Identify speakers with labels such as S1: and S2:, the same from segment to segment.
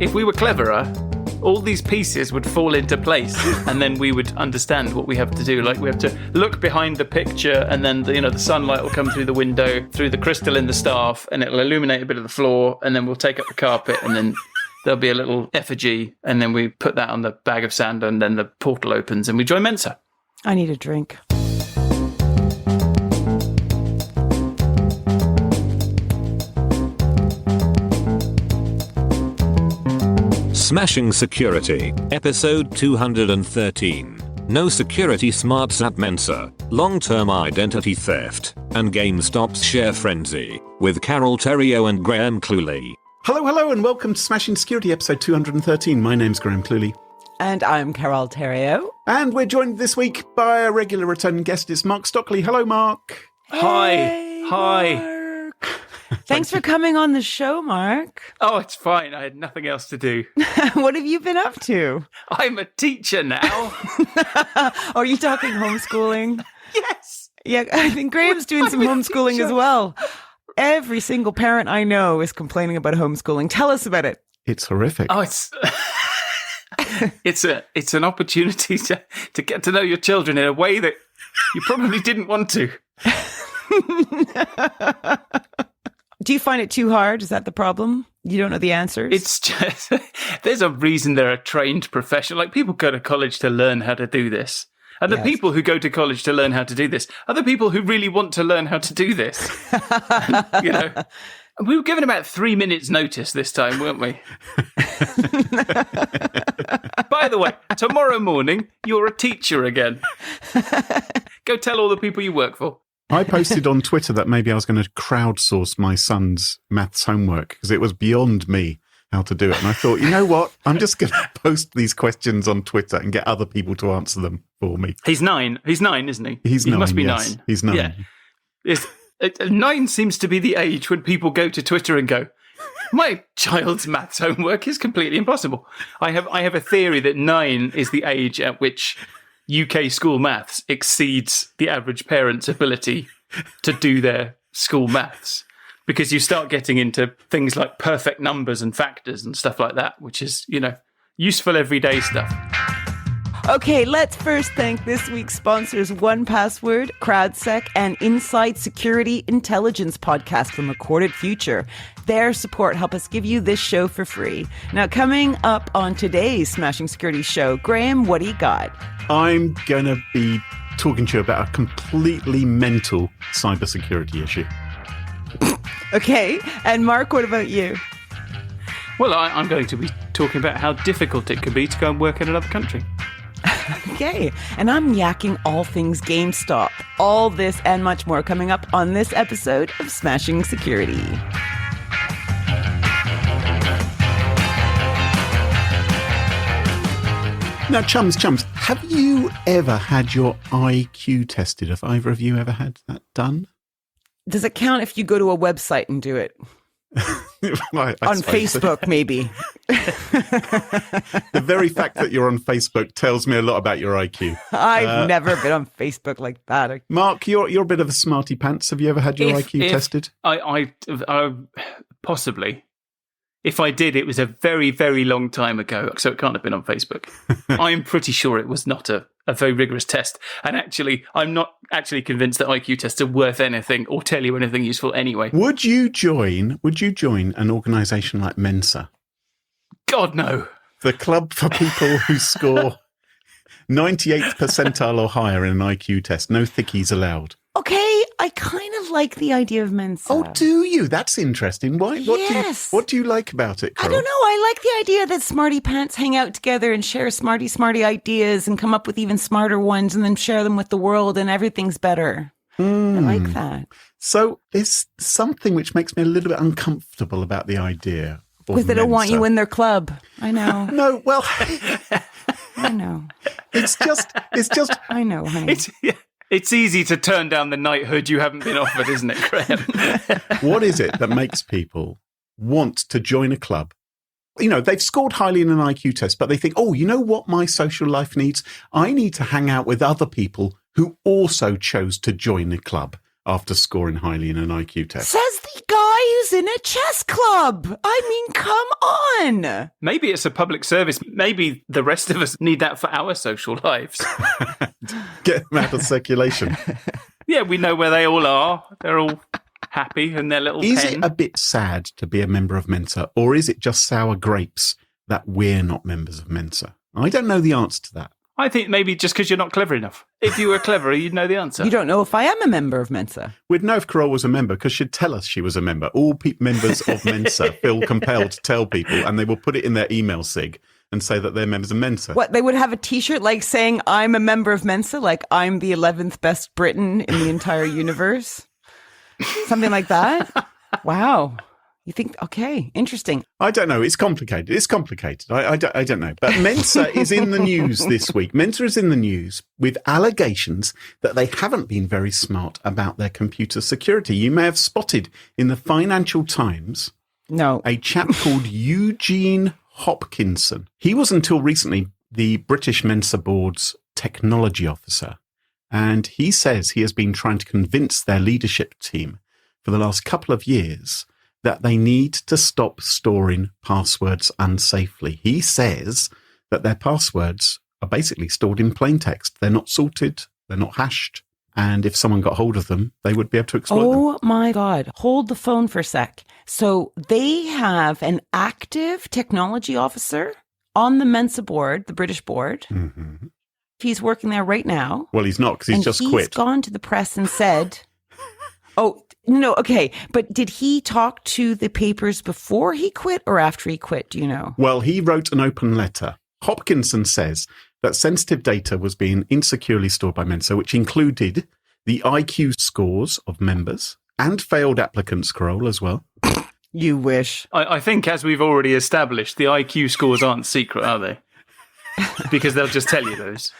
S1: if we were cleverer, all these pieces would fall into place, and then we would understand what we have to do. Like, we have to look behind the picture, and then the sunlight will come through the window, through the crystal in the staff, and it'll illuminate a bit of the floor, and then we'll take up the carpet, and then there'll be a little effigy, and then we put that on the bag of sand, and then the portal opens, and we join Mensa.
S2: I need a drink.
S3: Smashing Security, episode 213. No security smarts at Mensa, long-term identity theft, and GameStop's share frenzy, with Carol Theriault and Graham Cluley.
S4: Hello, and welcome to Smashing Security, episode 213. My name's Graham Cluley.
S2: And I'm Carol Theriault.
S4: And we're joined this week by a regular returning guest. It's Mark Stockley. Hello, Mark.
S1: Hi.
S2: Mark. Thanks for coming on the show, Mark.
S1: Oh, it's fine. I had nothing else to do.
S2: What have you been up to?
S1: I'm a teacher now.
S2: Are you talking homeschooling?
S1: Yes.
S2: Yeah, I think Graham's doing some homeschooling as well. Every single parent I know is complaining about homeschooling. Tell us about it.
S4: It's horrific.
S1: Oh, it's an opportunity to get to know your children in a way that you probably didn't want to.
S2: Do you find it too hard? Is that the problem? You don't know the answers?
S1: It's just, there's a reason they're a trained professional. Like, people go to college to learn how to do this. And the people who go to college to learn how to do this are the people who really want to learn how to do this. And, we were given about 3 minutes notice this time, weren't we? By the way, tomorrow morning, you're a teacher again. Go tell all the people you work for.
S4: I posted on Twitter that maybe I was going to crowdsource my son's maths homework because it was beyond me how to do it. And I thought, you know what? I'm just going to post these questions on Twitter and get other people to answer them for me.
S1: He's 9. He's 9, isn't he?
S4: He
S1: must be
S4: yes.
S1: 9.
S4: He's 9.
S1: Yeah. 9 seems to be the age when people go to Twitter and go, my child's maths homework is completely impossible. I have a theory that 9 is the age at which UK school maths exceeds the average parent's ability to do their school maths, because you start getting into things like perfect numbers and factors and stuff like that, which is, useful everyday stuff.
S2: Okay, let's first thank this week's sponsors, 1Password, CrowdSec, and Inside Security Intelligence podcast from Recorded Future. Their support help us give you this show for free. Now, coming up on today's Smashing Security show, Graham, what do you got?
S4: I'm going to be talking to you about a completely mental cybersecurity issue.
S2: Okay, and Mark, what about you?
S1: Well, I'm going to be talking about how difficult it can be to go and work in another country.
S2: Okay, and I'm yakking all things GameStop. All this and much more coming up on this episode of Smashing Security.
S4: Now, chums, have you ever had your IQ tested? Have either of you ever had that done?
S2: Does it count if you go to a website and do it? On Facebook, so. Maybe.
S4: The very fact that you're on Facebook tells me a lot about your IQ.
S2: I've never been on Facebook like that.
S4: Mark, you're a bit of a smarty pants. Have you ever had your IQ tested?
S1: I possibly. If I did, it was a very, very long time ago, so it can't have been on Facebook. I'm pretty sure it was not a very rigorous test. And actually, I'm not actually convinced that IQ tests are worth anything or tell you anything useful anyway.
S4: Would you join an organisation like Mensa?
S1: God, no.
S4: The club for people who score 98th percentile or higher in an IQ test. No thickies allowed.
S2: Okay, I kind of like the idea of Mensa.
S4: Oh, do you? That's interesting. Why?
S2: Yes.
S4: What do you like about it, Carol?
S2: I don't know. I like the idea that smarty pants hang out together and share smarty ideas and come up with even smarter ones and then share them with the world and everything's better. I like that.
S4: So it's something which makes me a little bit uncomfortable about the idea.
S2: Because they don't want you in their club. I know.
S4: No, well...
S2: I know.
S4: It's just...
S2: I know, honey.
S1: It's easy to turn down the knighthood you haven't been offered, isn't it, Graham?
S4: What is it that makes people want to join a club? They've scored highly in an IQ test, but they think, oh, you know what my social life needs? I need to hang out with other people who also chose to join the club after scoring highly in an IQ test.
S2: Says the guy who's in a chess club. I mean, come on.
S1: Maybe it's a public service. Maybe the rest of us need that for our social lives.
S4: Get them out of circulation.
S1: Yeah, we know where they all are. They're all happy in their little
S4: Is
S1: pen.
S4: it a bit sad to be a member of Mensa, or is it just sour grapes that we're not members of Mensa? I don't know the answer to that.
S1: I think maybe just because you're not clever enough. If you were cleverer, you'd know the answer.
S2: You don't know if I am a member of Mensa.
S4: We'd know if Carole was a member because she'd tell us she was a member. All members of Mensa feel compelled to tell people, and they will put it in their email sig and say that they're members of Mensa.
S2: What, they would have a T-shirt like saying, I'm a member of Mensa, like I'm the 11th best Briton in the entire universe? Something like that? Wow. You think, okay, interesting.
S4: I don't know. It's complicated. I don't know. But Mensa is in the news this week. Mensa is in the news with allegations that they haven't been very smart about their computer security. You may have spotted in the Financial Times a chap called Eugene Hopkinson. He was until recently the British Mensa Board's technology officer. And he says he has been trying to convince their leadership team for the last couple of years that they need to stop storing passwords unsafely. He says that their passwords are basically stored in plain text. They're not sorted, they're not hashed, and if someone got hold of them, they would be able to exploit them.
S2: Oh my God. Hold the phone for a sec. So they have an active technology officer on the Mensa board, the British board.
S4: Mm-hmm.
S2: He's working there right now.
S4: Well, he's not, because he's just quit.
S2: He's gone to the press and said... Oh, no, okay. But did he talk to the papers before he quit or after he quit? Do you know?
S4: Well, he wrote an open letter. Hopkinson says that sensitive data was being insecurely stored by Mensa, which included the IQ scores of members and failed applicants' Carole as well.
S2: You wish.
S1: I think, as we've already established, the IQ scores aren't secret, are they? Because they'll just tell you those.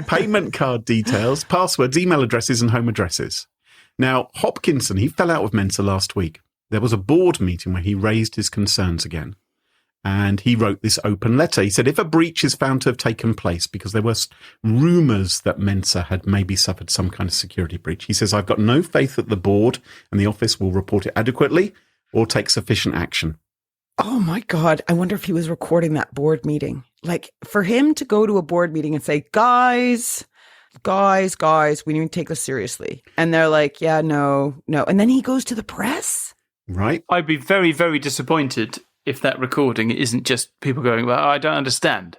S4: Payment card details, passwords, email addresses, and home addresses. Now, Hopkinson, he fell out with Mensa last week. There was a board meeting where he raised his concerns again. And he wrote this open letter. He said, if a breach is found to have taken place, because there were rumours that Mensa had maybe suffered some kind of security breach, he says, I've got no faith that the board and the office will report it adequately or take sufficient action.
S2: Oh my God. I wonder if he was recording that board meeting. Like, for him to go to a board meeting and say, guys, we need to take this seriously. And they're like, yeah, no. And then he goes to the press.
S4: Right.
S1: I'd be very, very disappointed if that recording isn't just people going, well, I don't understand.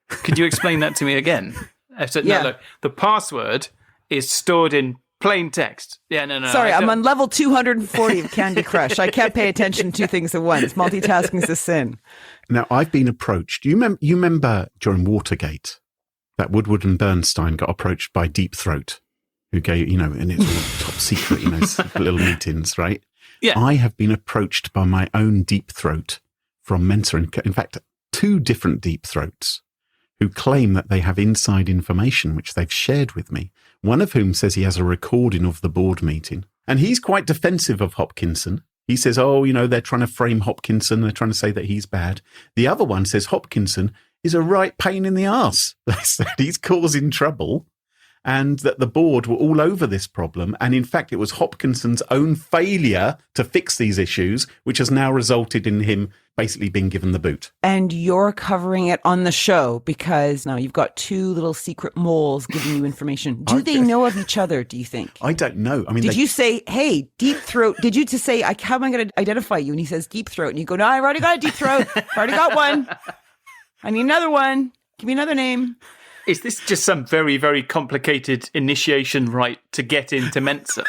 S1: Could you explain that to me again? I said,
S2: Yeah.
S1: no, look, the password is stored in plain text. Yeah, no.
S2: Sorry, I'm on level 240 of Candy Crush. I can't pay attention to two things at once. Multitasking is a sin.
S4: Now, I've been approached. You remember during Watergate that Woodward and Bernstein got approached by Deep Throat, who gave, and it's all top secret, secret little meetings, right?
S1: Yeah.
S4: I have been approached by my own Deep Throat from Mensa. In fact, two different Deep Throats who claim that they have inside information, which they've shared with me. One of whom says he has a recording of the board meeting. And he's quite defensive of Hopkinson. He says, they're trying to frame Hopkinson. They're trying to say that he's bad. The other one says Hopkinson is a right pain in the arse. They said he's causing trouble and that the board were all over this problem. And in fact, it was Hopkinson's own failure to fix these issues, which has now resulted in him basically being given the boot.
S2: And you're covering it on the show because now you've got two little secret moles giving you information. Do they know of each other, do you think?
S4: I don't know. I mean,
S2: did you say, hey, Deep Throat? Did you just say, how am I going to identify you? And he says, Deep Throat. And you go, no, I've already got a Deep Throat. I've already got one. I need another one. Give me another name.
S1: Is this just some very, very complicated initiation rite to get into Mensa?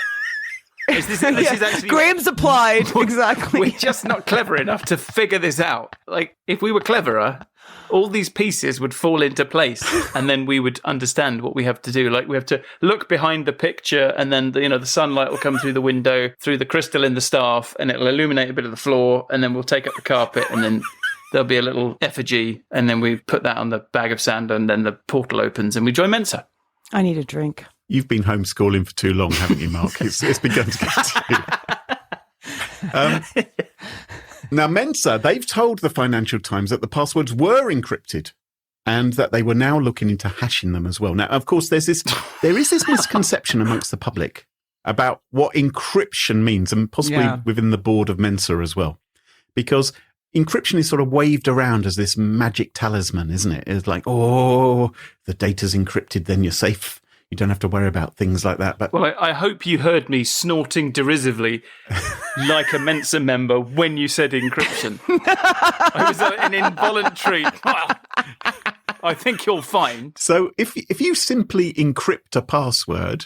S1: This is actually...
S2: Graham's applied. Exactly.
S1: We're just not clever enough to figure this out. Like, if we were cleverer, all these pieces would fall into place and then we would understand what we have to do. Like, we have to look behind the picture and then, the sunlight will come through the window, through the crystal in the staff, and it'll illuminate a bit of the floor, and then we'll take up the carpet and then... There'll be a little effigy, and then we put that on the bag of sand, and then the portal opens, and we join Mensa.
S2: I need a drink.
S4: You've been homeschooling for too long, haven't you, Mark? It's begun to get to you. Now, Mensa, they've told the Financial Times that the passwords were encrypted and that they were now looking into hashing them as well. Now, of course, there is this misconception amongst the public about what encryption means, and possibly within the board of Mensa as well. Because encryption is sort of waved around as this magic talisman, isn't it? It's like, oh, the data's encrypted, then you're safe. You don't have to worry about things like that. But
S1: well, I hope you heard me snorting derisively like a Mensa member when you said encryption. It was an involuntary, well, I think you'll find.
S4: So if you simply encrypt a password,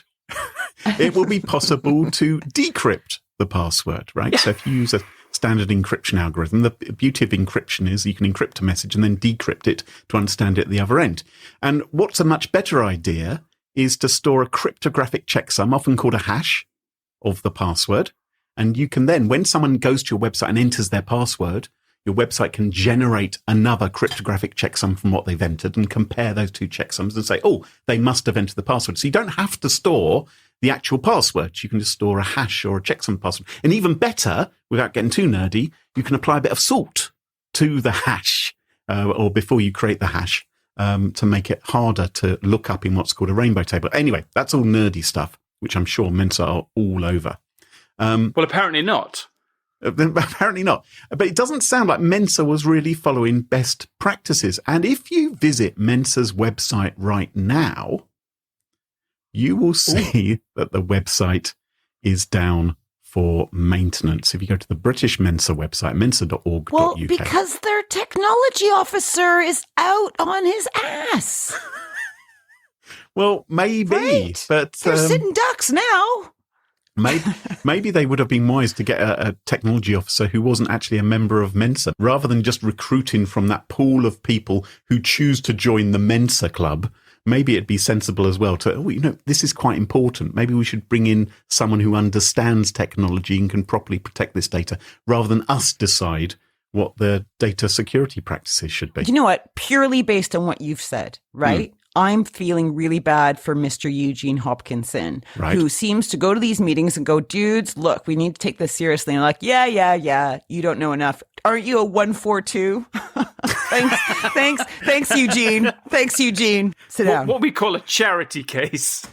S4: it will be possible to decrypt the password, right? So if you use a standard encryption algorithm, the beauty of encryption is you can encrypt a message and then decrypt it to understand it at the other end. And what's a much better idea is to store a cryptographic checksum, often called a hash, of the password. And you can then, when someone goes to your website and enters their password, your website can generate another cryptographic checksum from what they've entered and compare those two checksums and say, oh, they must have entered the password. So you don't have to store the actual password. You can just store a hash or a checksum password. And even better, without getting too nerdy, you can apply a bit of salt to the hash or before you create the hash. To make it harder to look up in what's called a rainbow table. Anyway, that's all nerdy stuff, which I'm sure Mensa are all over.
S1: Well, apparently not.
S4: Apparently not. But it doesn't sound like Mensa was really following best practices. And if you visit Mensa's website right now, you will see that the website is down for maintenance. If you go to the British Mensa website, mensa.org.uk.
S2: Well, because their technology officer is out on his ass.
S4: Well, maybe,
S2: right.
S4: But
S2: they're sitting ducks now.
S4: Maybe they would have been wise to get a technology officer who wasn't actually a member of Mensa, rather than just recruiting from that pool of people who choose to join the Mensa club. Maybe it'd be sensible as well to, this is quite important. Maybe we should bring in someone who understands technology and can properly protect this data, rather than us decide what the data security practices should be.
S2: You know what? Purely based on what you've said, right? I'm feeling really bad for Mr. Eugene Hopkinson, who seems to go to these meetings and go, dudes, look, we need to take this seriously. And I'm like, yeah, you don't know enough. Aren't you a 142? Thanks, Eugene. Thanks, Eugene. Sit down.
S1: What we call a charity case.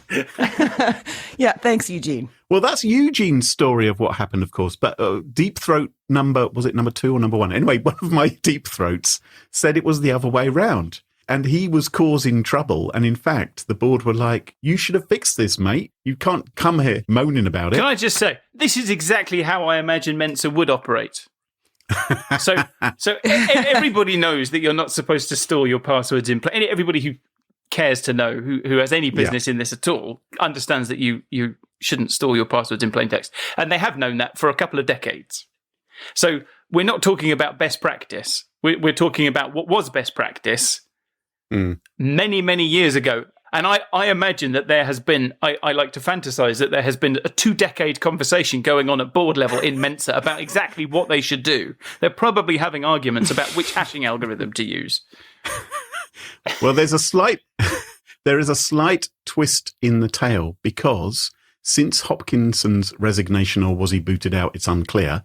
S2: Yeah, thanks, Eugene.
S4: Well, that's Eugene's story of what happened, of course. But Deep Throat was it number 2 or number 1? Anyway, one of my Deep Throats said it was the other way round. And he was causing trouble. And in fact, the board were like, you should have fixed this, mate. You can't come here moaning about it.
S1: Can I just say, this is exactly how I imagine Mensa would operate. So everybody knows that you're not supposed to store your passwords in place. Everybody who cares to know, who has any business in this at all, understands that you shouldn't store your passwords in plain text. And they have known that for a couple of decades. So we're not talking about best practice. We're talking about what was best practice many, many years ago. And I imagine that there has been, I like to fantasize that there has been a 2-decade conversation going on at board level in Mensa about exactly what they should do. They're probably having arguments about which hashing algorithm to use.
S4: Well, there is a slight twist in the tale, because since Hopkinson's resignation, or was he booted out, it's unclear,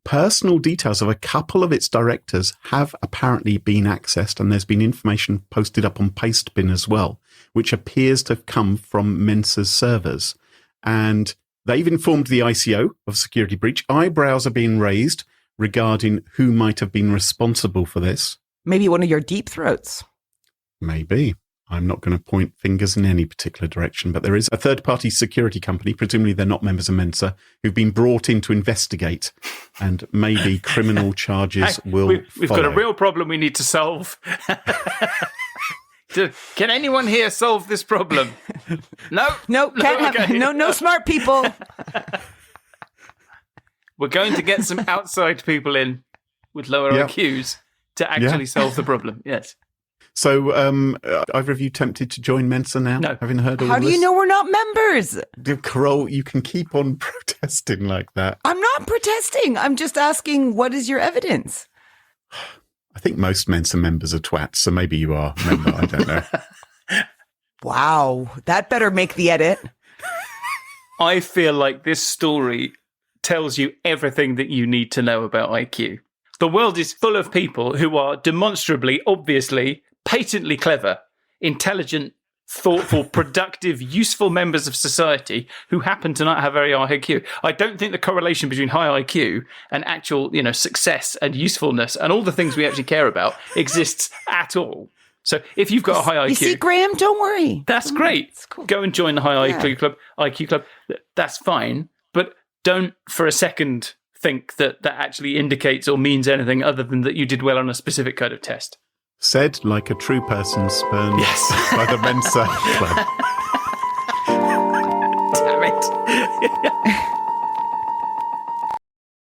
S4: personal details of a couple of its directors have apparently been accessed, and there's been information posted up on Pastebin as well, which appears to have come from Mensa's servers. And they've informed the ICO of security breach. Eyebrows are being raised regarding who might have been responsible for this.
S2: Maybe one of your Deep Throats.
S4: Maybe. I'm not going to point fingers in any particular direction, but there is a third-party security company, presumably they're not members of Mensa, who've been brought in to investigate, and maybe criminal charges will
S1: We've
S4: follow.
S1: got a real problem we need to solve. Can anyone here solve this problem? No,
S2: Can't have, no smart people.
S1: We're going to get some outside people in with lower IQs to actually solve the problem. Yes.
S4: So, either of you tempted to join Mensa now?
S1: No.
S4: Having heard all
S2: How do
S4: this?
S2: you know we're not members?
S4: Carol, you can keep on protesting like that.
S2: I'm not protesting. I'm just asking, what is your evidence?
S4: I think most Mensa members are twats, so maybe you are a member. I don't know.
S2: Wow. That better make the edit.
S1: I feel like this story tells you everything that you need to know about IQ. The world is full of people who are demonstrably, obviously, patently clever, intelligent, thoughtful, productive, useful members of society who happen to not have very high IQ. I don't think the correlation between high IQ and actual, success and usefulness and all the things we actually care about exists at all. So if you've got a high IQ,
S2: you see, Graham, don't worry.
S1: that's great.
S2: It's cool.
S1: Go and join the high IQ club. That's fine, but don't for a second think that actually indicates or means anything other than that you did well on a specific kind of test.
S4: Said like a true person spurned
S1: Yes.
S4: by the Mensa Club.
S1: Damn it.